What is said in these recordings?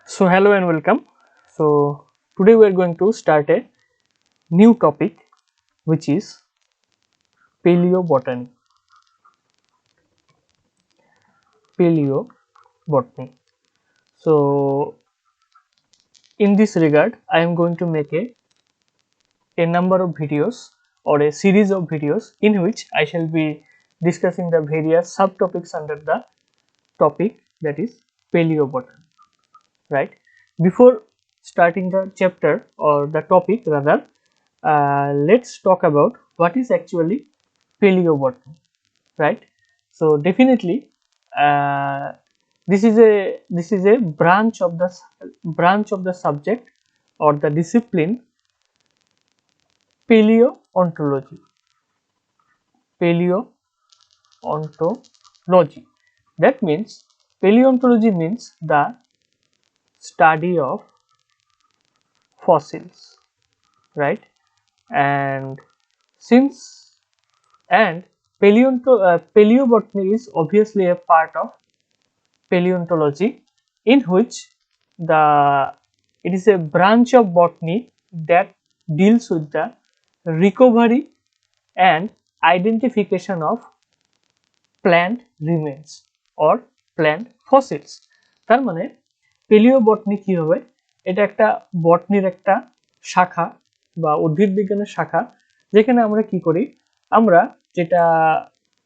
So hello and welcome. So today we are going to start a new topic which is paleobotany. Paleobotany. So in this regard, I am going to make a number of videos or a series of videos in which I shall be discussing the various subtopics under the topic that is paleobotany. Right? Before starting the chapter or the topic rather, let's talk about what is actually paleobotany, right? So definitely, uh, this is a branch of the subject or the discipline paleontology. Paleontology. That means paleontology means the study of fossils, right? And since and paleobotany is obviously a part of paleontology, in which the it is a branch of botany that deals with the recovery and identification of plant remains or plant fossils. তার মানে পেলিওবটনি কি হবে, এটা একটা বটনির একটা শাখা বা উদ্ভিদ বিজ্ঞানের শাখা, যেখানে আমরা কি করি, আমরা যেটা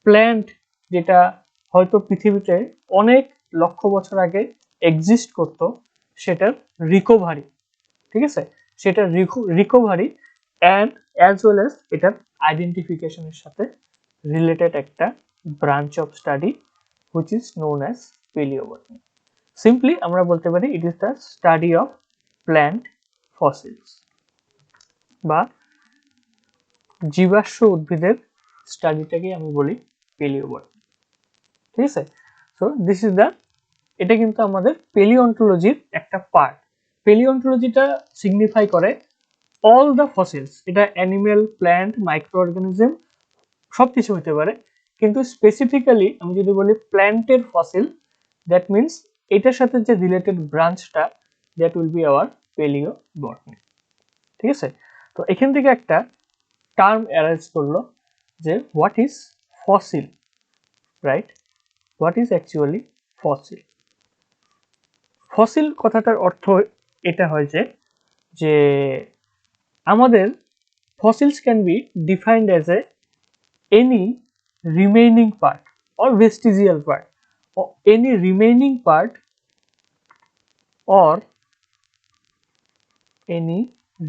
প্ল্যান্ট, যেটা হয়তো পৃথিবীতে অনেক লক্ষ বছর আগে এক্সিস্ট করতো, সেটার রিকভারি, ঠিক আছে, সেটার recovery and as well as এটার আইডেন্টিফিকেশনের সাথে রিলেটেড একটা branch of study which is known as palaeobotany. Simply আমরা বলতে পারি it is the study of plant fossils বা জীবাশ্ম উদ্ভিদের স্টাডিটাকে আমি বলি পেলিওবটনি, ঠিক আছে। সো দিস ইজ দ্য, এটা কিন্তু আমাদের পেলিওন্টোলজির একটা পার্ট। পেলিওন্টোলজিটা সিগনিফাই করে অল দ্য ফসিলস, এটা অ্যানিমেল, প্ল্যান্ট, মাইক্রো অর্গানিজম সব কিছু হতে পারে, কিন্তু স্পেসিফিক্যালি আমি যদি বলি প্ল্যান্টের ফসিল, দ্যাট মিনস এটার সাথে যে রিলেটেড ব্রাঞ্চটা, that will be our palaeobotany, ঠিক আছে। তো এখান থেকে একটা টার্ম অ্যারাইজ করলো যে what is fossil, right? What is actually fossil? Fossil কথাটার অর্থ এটা হয় যে আমাদের fossils can be defined as any remaining part or vestigial part, or any remaining part or any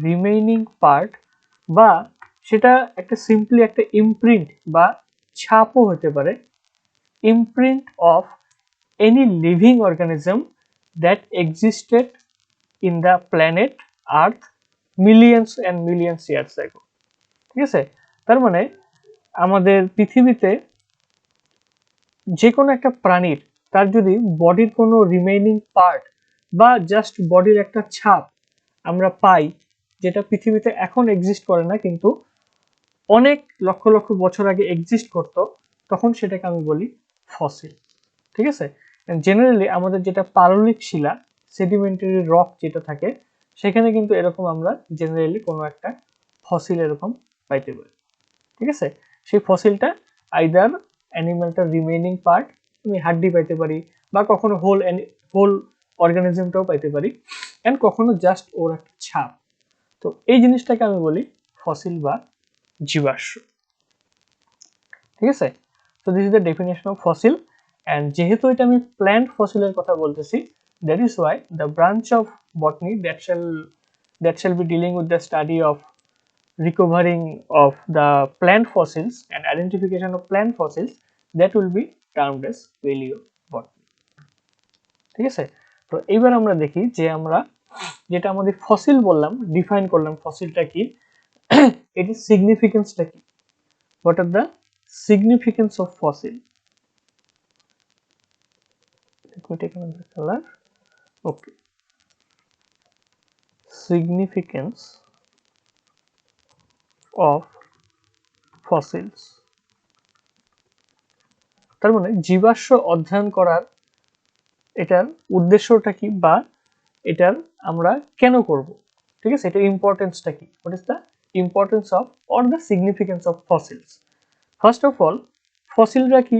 remaining part, বা সেটা একটা সিম্পলি একটা ইমপ্রিন্ট বা ছাপও হতে পারে, imprint of any living organism that existed in the planet Earth millions and millions years ago, ঠিক আছে। তার মানে আমাদের পৃথিবীতে যে কোনো একটা প্রাণীর, তার যদি বডির কোনো রিমেইনিং পার্ট বা জাস্ট বডির একটা ছাপ আমরা পাই, যেটা পৃথিবীতে এখন এক্সিস্ট করে না কিন্তু অনেক লক্ষ লক্ষ বছর আগে এক্সিস্ট করত, তখন সেটাকে আমি বলি ফসিল, ঠিক আছে। জেনারেলি আমাদের যেটা পাললিক শিলা, সেডিমেন্টারি রক যেটা থাকে, সেখানে কিন্তু এরকম আমরা জেনারেলি কোনো একটা ফসিল এরকম পাইতে পারি, ঠিক আছে। সেই ফসিলটা আইদার অ্যানিমালটার রিমেইনিং পার্ট, আমি হাড্ডি পাইতে পারি, বা কখনো হোল অর্গানিজমটাও পাইতে পারি, অ্যান্ড কখনো জাস্ট ওর একটা ছাপ। তো এই জিনিসটাকে আমি বলি ফসিল বা জীবাশ্ম, ঠিক আছে। তো this is the definition of fossil. And যেহেতু এটা আমি প্ল্যান্ট ফসিলের কথা বলতেছি, that is why the branch of botany that shall be dealing with the study of recovering of the plant fossils and identification of plant fossils, that will be termed as paleobotany, ঠিক আছে। তো এইবার আমরা দেখি যে আমরা যেটা আমাদের ফসিল বললাম, ডিফাইন করলাম ফসিলটা কি, এটির সিগনিফিকেন্সটা কি, what are the significance of fossil. let me take another color. Okay, significance of fossils, তার মানে জীবাশ্ম অধ্যয়ন করার এটার উদ্দেশ্যটা কি, বা এটার আমরা কেন করব, ঠিক আছে, এটার ইম্পর্টেন্সটা কি, what is the importance of or the significance of fossils. First of all, ফসিলরা কি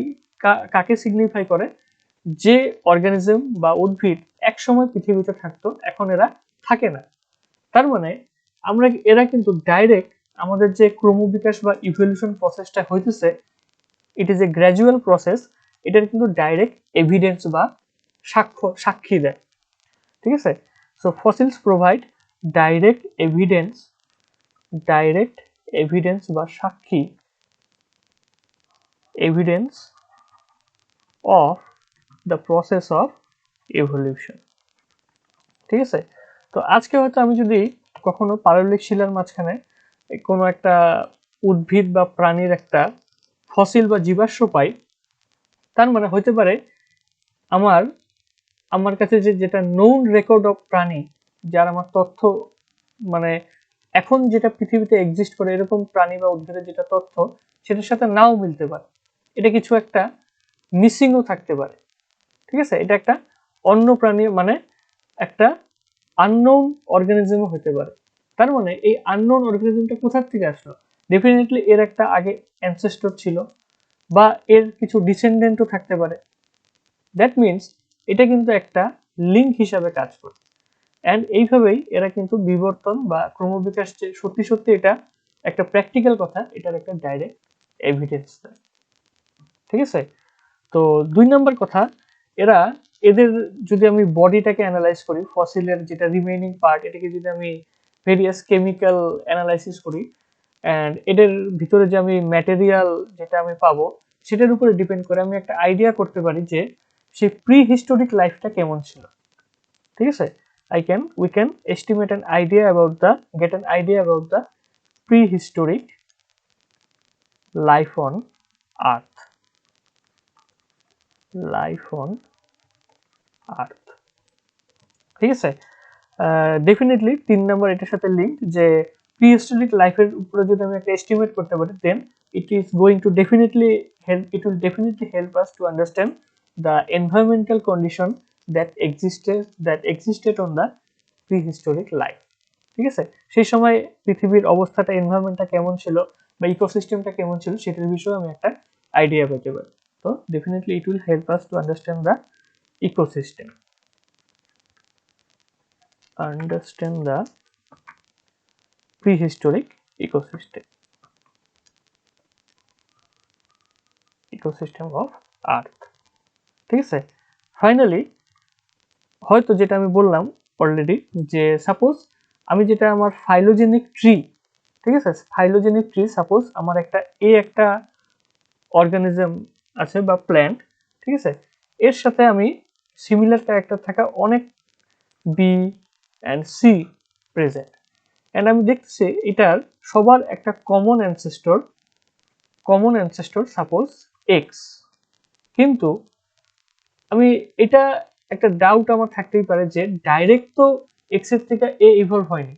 কাকে সিগনিফাই করে? যে অর্গানিজম বা উদ্ভিদ একসময় পৃথিবীতে থাকতো, এখন এরা থাকে না। তার মানে এরা কিন্তু ডাইরেক্ট আমাদের যে ক্রমবিকাশ বা ইভলিউশন প্রসেসটা হইতেছে, it is a gradual process, এটার কিন্তু ডাইরেক্ট এভিডেন্স বা সাক্ষী দেয়, ঠিক আছে। So fossils provide direct evidence বা সাক্ষী evidence of the process of evolution, ঠিক আছে। তো আজকে হয়তো আমি যদি কখনো পাললিক শিলার মাঝখানে কোনো একটা উদ্ভিদ বা প্রাণীর একটা ফসিল বা জীবাশ্ম পাই, তার মানে হইতে পারে আমার কাছে যেটা নোন রেকর্ড অফ প্রাণী, যার আমার তথ্য মানে এখন যেটা পৃথিবীতে এক্সিস্ট করে এরকম প্রাণী বা উদ্ভিদের যেটা তথ্য, সেটার সাথে নাও মিলতে পারে, এটা কিছু একটা মিসিংও থাকতে পারে, ঠিক আছে। এটা একটা অন্য প্রাণী মানে একটা আননোন অর্গানিজমও হতে পারে। তার মানে এই আননোন অর্গানিজমটা কোথা থেকে আসলো? ডেফিনেটলি এর একটা আগে অ্যানসেস্টর ছিল বা এর কিছু ডিসেন্ডেন্টও থাকতে পারে। দ্যাট মিনস এটা কিন্তু একটা লিঙ্ক হিসাবে কাজ করে, অ্যান্ড এইভাবেই এরা কিন্তু বিবর্তন বা ক্রমবিকাশ যে সত্যি সত্যি এটা একটা প্র্যাকটিক্যাল কথা, এটার একটা ডাইরেক্ট এভিডেন্স দেয়, ঠিক আছে। তো 2 নম্বর কথা, এদের যদি আমি বডিটাকে অ্যানালাইজ করি, ফসিলের যেটা রিমেইনিং পার্ট, এটাকে যদি আমি ভেরিয়াস কেমিক্যাল অ্যানালাইসিস করি, অ্যান্ড এদের ভিতরে যে আমি ম্যাটেরিয়াল যেটা আমি পাবো, সেটার উপরে ডিপেন্ড করে আমি একটা আইডিয়া করতে পারি যে সেই প্রি হিস্টোরিক লাইফটা কেমন ছিল, ঠিক আছে। we can estimate an idea about get an idea about the prehistoric life on earth, ঠিক আছে। ডেফিনেটলি 3 নম্বর এটার সাথে লিঙ্ক, যে প্রিহিস্টোরিক লাইফের উপরে যদি আমি একটা এস্টিমেট করতে পারি, দেন it will definitely help us to understand the environmental condition that existed on the prehistoric life, ঠিক আছে। সেই সময় পৃথিবীর অবস্থাটা, এনভায়রনমেন্টটা কেমন ছিল বা ইকোসিস্টেমটা কেমন ছিল, সেটার বিষয়ে আমি একটা আইডিয়া পেতে পারি। তো definitely it will help us to understand the ecosystem, understand the prehistoric ecosystem of earth, ঠিক আছে। ফাইনালি হয়তো যেটা আমি বললাম অলরেডি, যে সাপোজ আমি যেটা আমার ফাইলোজেনিক ট্রি, ঠিক আছে, ফাইলোজেনিক ট্রি, সাপোজ আমার একটা অর্গানিজম আছে বা প্ল্যান্ট, ঠিক আছে, এর সাথে আমি সিমিলার ক্যারেক্টার থাকা অনেক B and C present, and আমি দেখতেছি এটার সবার একটা কমন অ্যানসেস্টর সাপোজ এক্স, কিন্তু আমি এটা একটা ডাউট আমার থাকতেই পারে যে ডাইরেক্ট তো এক্স এর থেকে এ ইভলভ হয়নি,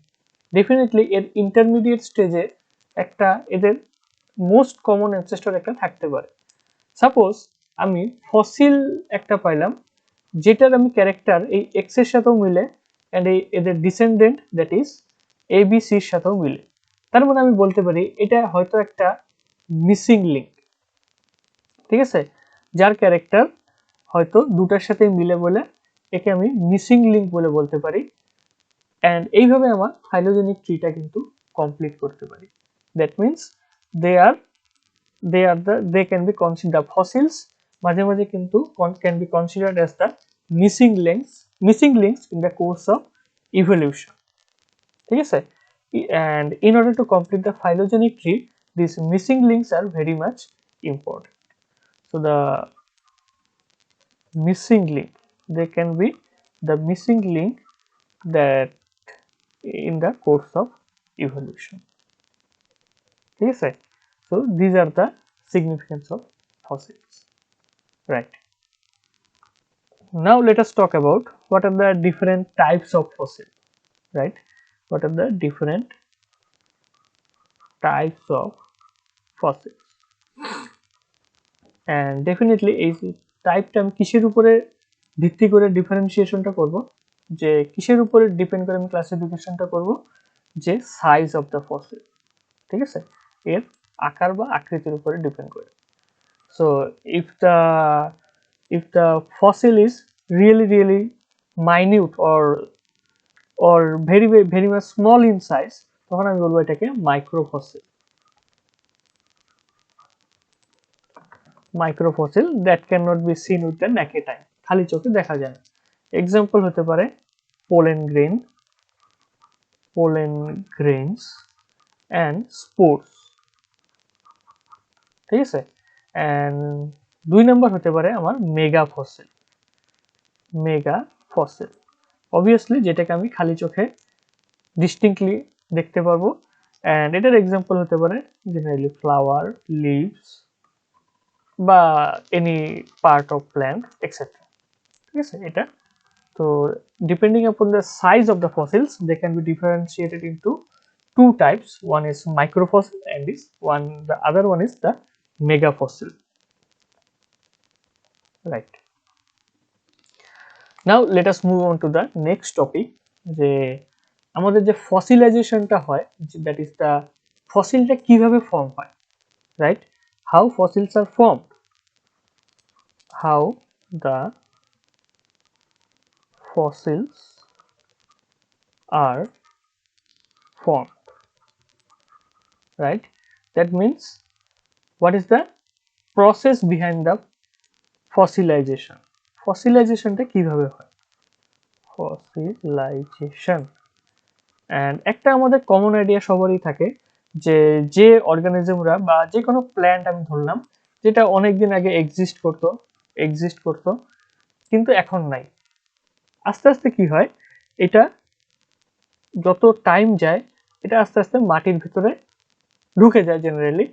ডেফিনেটলি এর ইন্টারমিডিয়েট স্টেজে একটা এদের মোস্ট কমন অ্যানসেস্টর একটা থাকতে পারে। সাপোজ আমি ফসিল একটা পাইলাম, যেটার আমি ক্যারেক্টার এই এক্স এর সাথেও মিলে, অ্যান্ড এদের descendant that is A B সির সাথেও মিলে। তার মানে আমি বলতে পারি এটা হয়তো একটা মিসিং লিঙ্ক, ঠিক আছে, যার ক্যারেক্টার হয়তো দুটার সাথে মিলে বলে একে আমি মিসিং লিঙ্ক বলে বলতে পারি, অ্যান্ড এইভাবে আমার ফাইলোজেনিক ট্রিটা কিন্তু কমপ্লিট করতে পারি। That means they can be considered the fossils, মাঝে মাঝে কিন্তু can be considered as the missing links in the course of evolution, ঠিক আছে। and in order to complete the phylogenetic tree, these missing links are very much important. So the missing link, they can be the missing link that in the course of evolution, ঠিক আছে। So these are the significance of fossils, right? Now let us talk about what are the different types of fossil, right? What are the different types of fossils, and definitely এই টাইপটা আমি কিসের উপরে ভিত্তি করে ডিফারেন্সিয়েশনটা করব? যে কিসের উপরে ডিপেন্ড করে আমি ক্লাসিফিকেশনটা করব, যে সাইজ অফ দ্য ফসিল, ঠিক আছে, এর আকার বা আকৃতির উপরে ডিপেন্ড করে। So if the fossil is really minute or very much small in size, তখন আমি বলবো এটাকে মাইক্রোফসিল that cannot be seen with the naked eye, খালি চোখে দেখা যায় না। এক্সাম্পল হতে পারে pollen grains and spores, ঠিক আছে। এন্ড 2 নম্বর হতে পারে আমার মেগা ফসিল অবভিয়াসলি, যেটাকে আমি খালি চোখে ডিস্টিংক্টলি দেখতে পারবো। এন্ড এটার এক্সাম্পল হতে পারে জেনারেলি ফ্লাওয়ার, লিভস বা any part of plant etcetera, ঠিক আছে। এটা তো depending upon the size of the fossils, they can be differentiated into two types. One is microfossil and the other one is the megafossil, right? Now let us move on to the next topic, যে আমাদের যে ফসিলাইজেশনটা হয়, that is the ফসিলটা কিভাবে form হয়, right? How fossils are formed, how the fossils are formed, right? That means what is the process behind the ফসিলাইজেশন, ফসিলাইজেশনটা কিভাবে হয়, ফসিলাইজেশন। And একটা আমাদের কমন আইডিয়া সবারই থাকে যে যে অর্গানিজমরা বা যে কোনো প্ল্যান্ট আমি ধরলাম যেটা অনেকদিন আগে এক্সিস্ট করতো কিন্তু এখন নাই, আস্তে আস্তে কি হয়, এটা যত টাইম যায় এটা আস্তে আস্তে মাটির ভিতরে ঢুকে যায় জেনারেলি,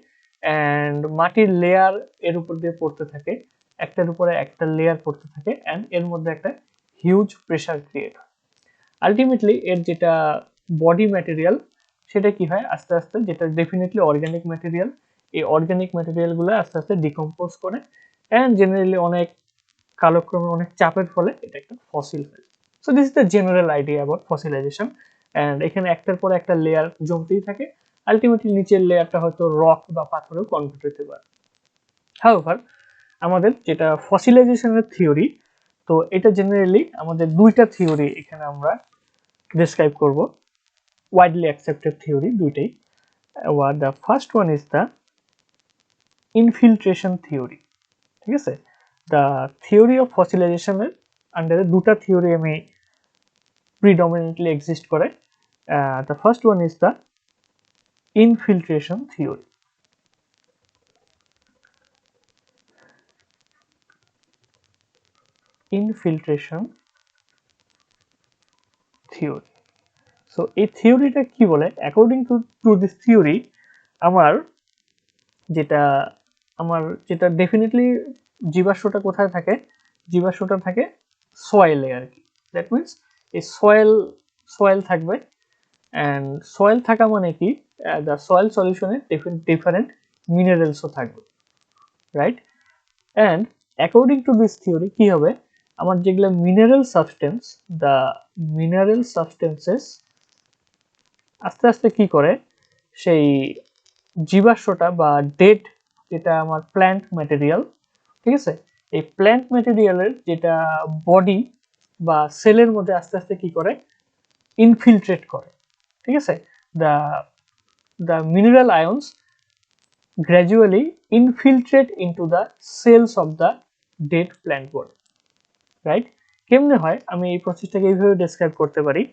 এন্ড মাটির লেয়ার এর উপর দিয়ে পড়তে থাকে, একটার উপরে একটা লেয়ার পড়তে থাকে, এন্ড এর মধ্যে একটা হিউজ প্রেসার ক্রিয়েট হয়। আলটিমেটলি এর যেটা বডি ম্যাটেরিয়াল সেটা কি হয়, আস্তে আস্তে, যেটা ডেফিনেটলি অর্গানিক ম্যাটেরিয়াল, এই অর্গানিক ম্যাটেরিয়ালগুলো আস্তে আস্তে ডিকম্পোজ করে এন্ড জেনারেলি অনেক কালক্রমে অনেক চাপের ফলে এটা একটা ফসিল হয়। So this is the general idea about fossilization. And এখানে একটার পর একটা লেয়ার জমতেই থাকে, আলটিমেটলি নিচের লেয়ারটা হয়তো রক বা পাথরেও কনভার্ট হতে পারে। হাউএভার আমাদের যেটা ফসিলাইজেশনের থিওরি, তো এটা জেনারেলি আমাদের দুইটা থিওরি এখানে আমরা describe করব, widely accepted theory দুইটাই। The first one is the infiltration theory, ঠিক আছে। the theory of fossilization এর আন্ডারে দুটা থিওরি আমি predominantly exist করে। the first one is the infiltration theory, so এই থিওরিটা কি বলে, অ্যাকর্ডিং টু দিস থিওরি আমার যেটা ডেফিনেটলি জীবাশ্মটা কোথায় থাকে, জীবাশ্মটা থাকে সয়েলে আর কি। দ্যাট মিনস এই সয়েল থাকবে, অ্যান্ড সয়েল থাকা মানে কি, দ্য সয়েল সলিউশনে ডিফারেন্ট মিনারেলসও থাকবে, right. And according to this theory কি হবে, আমার যেগুলো দ্য মিনারেল সাবস্টেন্সেস আস্তে আস্তে কি করে, সেই জীবাশ্মটা বা ডেড যেটা আমার প্ল্যান্ট ম্যাটেরিয়াল, ঠিক আছে, এই প্ল্যান্ট ম্যাটেরিয়ালের যেটা বডি বা সেলের মধ্যে আস্তে আস্তে কি করে, ইনফিলট্রেট করে, ঠিক আছে। The mineral আয়ন্স gradually infiltrate into the cells of the dead plant body, right? কেমনে হয় আমি এই প্রসেসটাকে এইভাবে ডেসক্রাইব করতে পারি।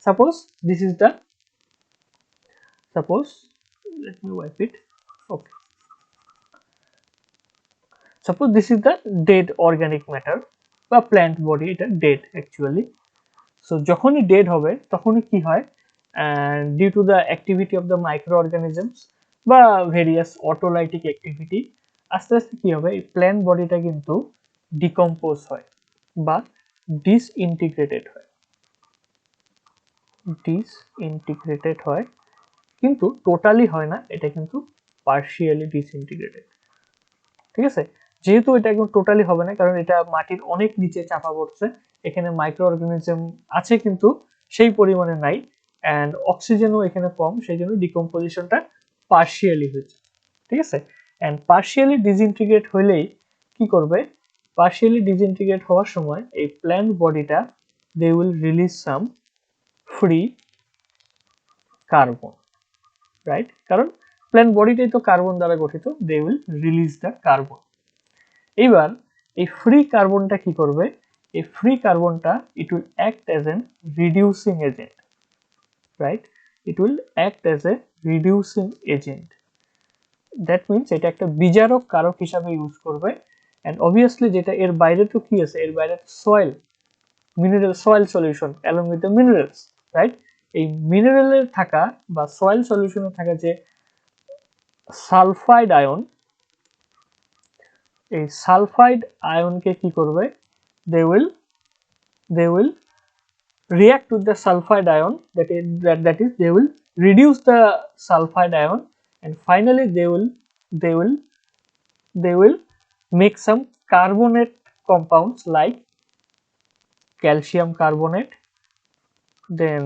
Suppose let me wipe it. Okay, suppose this is the dead organic matter বা প্ল্যান্ট বডি, এটা ডেড অ্যাকচুয়ালি। সো যখনই ডেড হবে তখনই কি হয়, due to the activity of the microorganisms বা ভেরিয়াস অটোলাইটিক অ্যাক্টিভিটি, আস্তে আস্তে কি হবে, এই প্ল্যান্ট বডিটা কিন্তু ডিকম্পোজ হয় বা ডিসইন্টিগ্রেটেড হয়, কিন্তু টোটালি হয় না, এটা কিন্তু পার্শিয়ালি ডিসইন্টিগ্রেটেড, ঠিক আছে। যেহেতু এটা একদম টোটালি হবে না, কারণ এটা মাটির অনেক নিচে চাপা পড়ছে, এখানে মাইক্রো অর্গানিজম আছে কিন্তু সেই পরিমাণে নাই, অ্যান্ড অক্সিজেনও এখানে কম, সেই জন্য ডিকম্পোজিশনটা পার্শিয়ালি হয়েছে। ঠিক আছে, অ্যান্ড পার্শিয়ালি ডিসইন্টিগ্রেট হলেই কি করবে, পার্শিয়ালি ডিসইন্টিগ্রেট হওয়ার সময় এই প্ল্যান্ট বডিটা they will release some free carbon, right, কারণ প্ল্যান্ট বডিটাই তো কার্বন দ্বারা গঠিত, they will release the carbon. এবার এই ফ্রি কার্বনটা কি করবে, এই ফ্রি কার্বনটা it will act as an reducing agent, right, it will act as a reducing agent. That means এটা একটা বিজারক কারক হিসাবে ইউজ করবে। অ্যান্ড অবভিয়াসলি যেটা এর বাইরে তো কি আছে, এর বাইরে soil, mineral soil solution along with the minerals, right. এই মিনারেলের থাকা বা সয়েল সলিউশনে থাকা যে সালফাইড আয়ন, এই সালফাইড আয়নকে কি করবে, they will react with the sulfide ion, that is they will reduce the sulfide ion, and finally they will make some carbonate compounds like calcium carbonate, then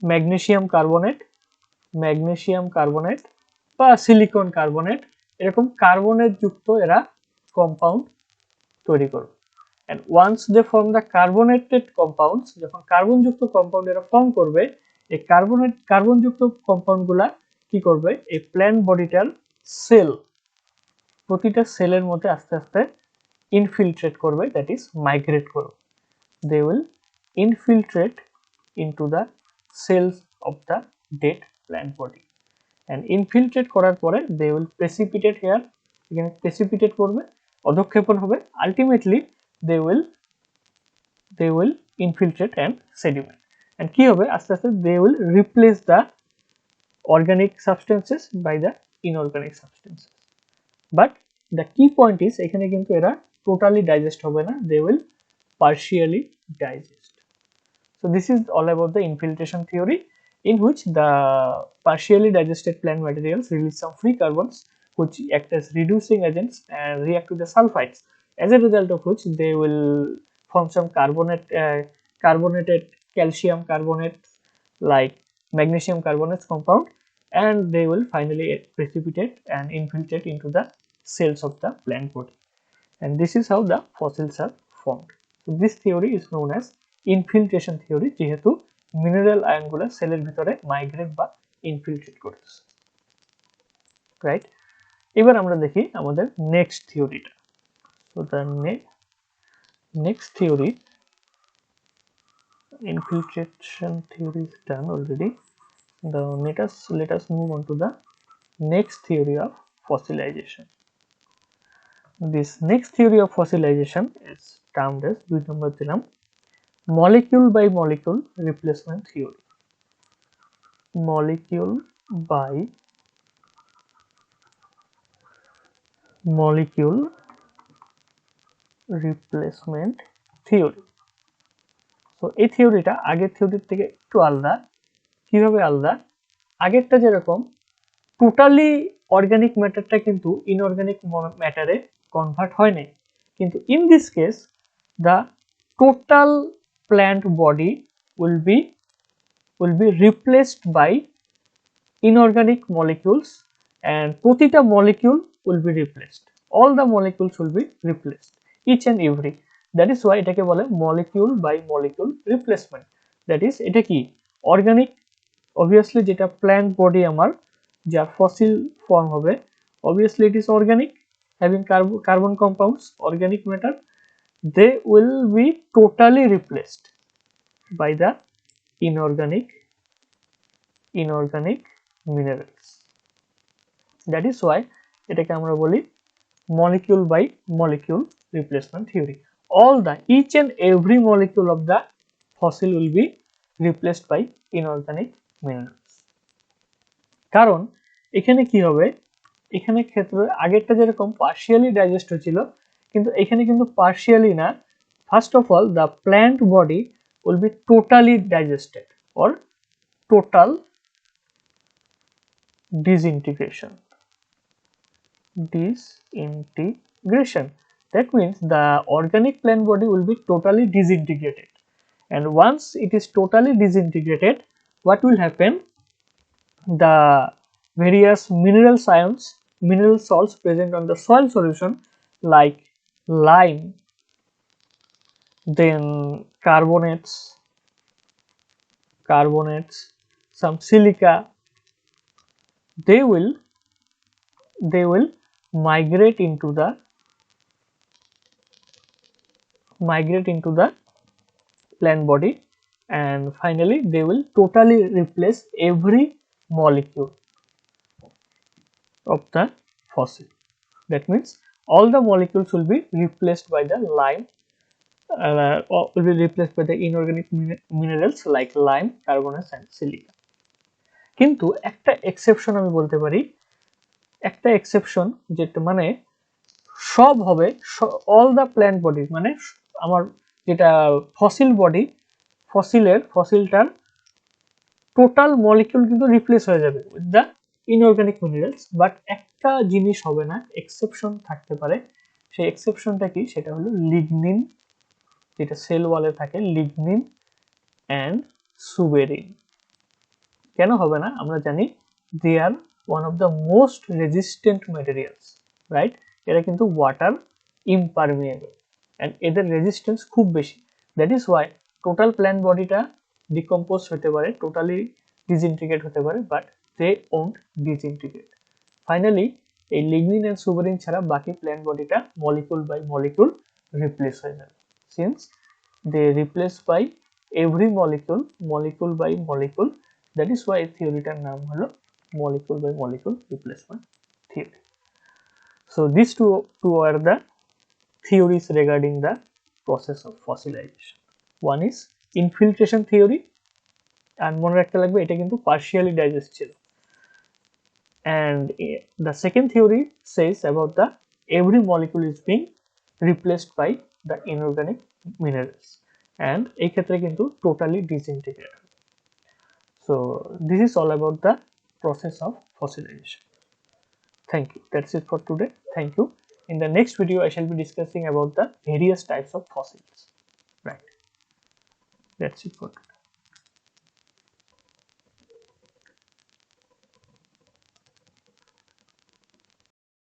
magnesium carbonate বা silicon carbonate, এরকম carbonate যুক্ত এরা compound তৈরি করবে। and once they form the carbonated compounds, যখন কার্বনযুক্ত compound এরা form করবে, এই কার্বনযুক্ত কম্পাউন্ড গুলা কি করবে, এই প্ল্যান্ট বডিটার সেল, প্রতিটা সেলের মধ্যে আস্তে আস্তে ইনফিলট্রেট করবে, দ্যাট ইজ মাইগ্রেট করবে। they will infiltrate into the cells of the dead plant body, and infiltrate করার পরে they will precipitate here, এখানে precipitate করবে, অধঃক্ষেপণ হবে, ultimately they will infiltrate and sediment, and কি হবে, আস্তে আস্তে they will replace the organic substances by the inorganic substances, but the key point is এখানে কিন্তু এরা totally digest হবে না, they will partially digest. So this is all about the infiltration theory, in which the partially digested plant materials release some free carbons which act as reducing agents and react with the sulfides, as a result of which they will form some carbonated calcium carbonate like magnesium carbonate compound, and they will finally precipitate and infiltrate into the cells of the plant body, and this is how the fossils are formed. So this theory is known as infiltration theory, যেহেতু mineral আয়নগুলো সেলের ভিতরে migrate বা infiltrate করতেছে, right. এবার আমরা দেখি আমাদের next থিওরিটা। So the next theory, infiltration theory is done already. Let us move on to the next theory of fossilization. This next theory of fossilization is termed as 2 নম্বর দিলাম molecule by molecule replacement theory. Molecule by molecule replacement theory. তো এই থিওরিটা আগের থিওরির থেকে একটু আলাদা। কিভাবে আলাদা? আগেরটা যেরকম টোটালি অর্গানিক ম্যাটারটা কিন্তু ইনঅর্গানিক ম্যাটারে কনভার্ট হয় নাই, কিন্তু in this case the total plant body will be replaced by inorganic molecules, and প্রতিটা molecule will be replaced, all the molecules will be replaced, each and every, that is why এটাকে বলে molecule by molecule replacement. that is এটা কি organic, obviously যেটা plant body আমার যার fossil form হবে, obviously it is organic, having carbon compounds, organic matter, they will be totally replaced by the inorganic minerals. That is why এটাকে আমরা বলি molecule by molecule replacement theory. All the each and every molecule of the fossil will be replaced by inorganic minerals. কারণ এখানে কি হবে, এখানে ক্ষেত্রে আগেরটা যেরকম partially digest হয়েছিল, কিন্তু এখানে কিন্তু partially না, first of all the plant body will be totally digested or total disintegration. That means the organic plant body will be totally disintegrated, and once it is totally disintegrated, what will happen? The various mineral salts present on the soil solution like lime, then carbonates, some silica, they will migrate into the plant body, and finally they will totally replace every molecule of the fossil. That means all the molecules will be replaced by the lime, or will be replaced by the inorganic minerals like lime, carbonates and silica. কিন্তু একটা exception আমি বলতে পারি, একটা exception যেটা মানে সব হবে, অল দ্য প্ল্যান্ট বডি মানে আমার যেটা ফসিল বডি, ফসিলটার টোটাল মলিকিউল কিন্তু রিপ্লেস হয়ে যাবে with the inorganic minerals, but একটা জিনিস হবে না, এক্সেপশন থাকতে পারে। সেই এক্সেপশনটা কি? সেটা হলো লিগনিন, যেটা সেল ওয়ালে থাকে, লিগনিন অ্যান্ড সুবেরিন। কেন হবে না? আমরা জানি they are one of the most resistant materials, right? এরা কিন্তু ওয়াটার ইমপারমিয়েবল অ্যান্ড এদের রেজিস্ট্যান্স খুব বেশি। That is why total plant বডিটা ডিকম্পোজ হতে পারে, টোটালি ডিসইন্টিগ্রেট হতে পারে, but they won't disintegrate. Finally এই লিগনিন অ্যান্ড সুবেরিন ছাড়া বাকি প্ল্যান্ট বডিটা মলিকুল বাই মলিকুল রিপ্লেস হয়ে যাবে, since they replace by every molecule by molecule. That is why থিওরিটার নাম হলো molecule by molecule replacement theory. So these two are the theories regarding the process of fossilization. One is infiltration theory, and মনে রাখতে লাগবে এটা কিন্তু partially digest ছিল, and the second theory says about the every molecule is being replaced by the inorganic minerals, and এই ক্ষেত্রে কিন্তু totally disintegrate. So this is all about the process of fossilization. Thank you. That's it for today. Thank you. In the next video, I shall be discussing about the various types of fossils. Right. That's it for today.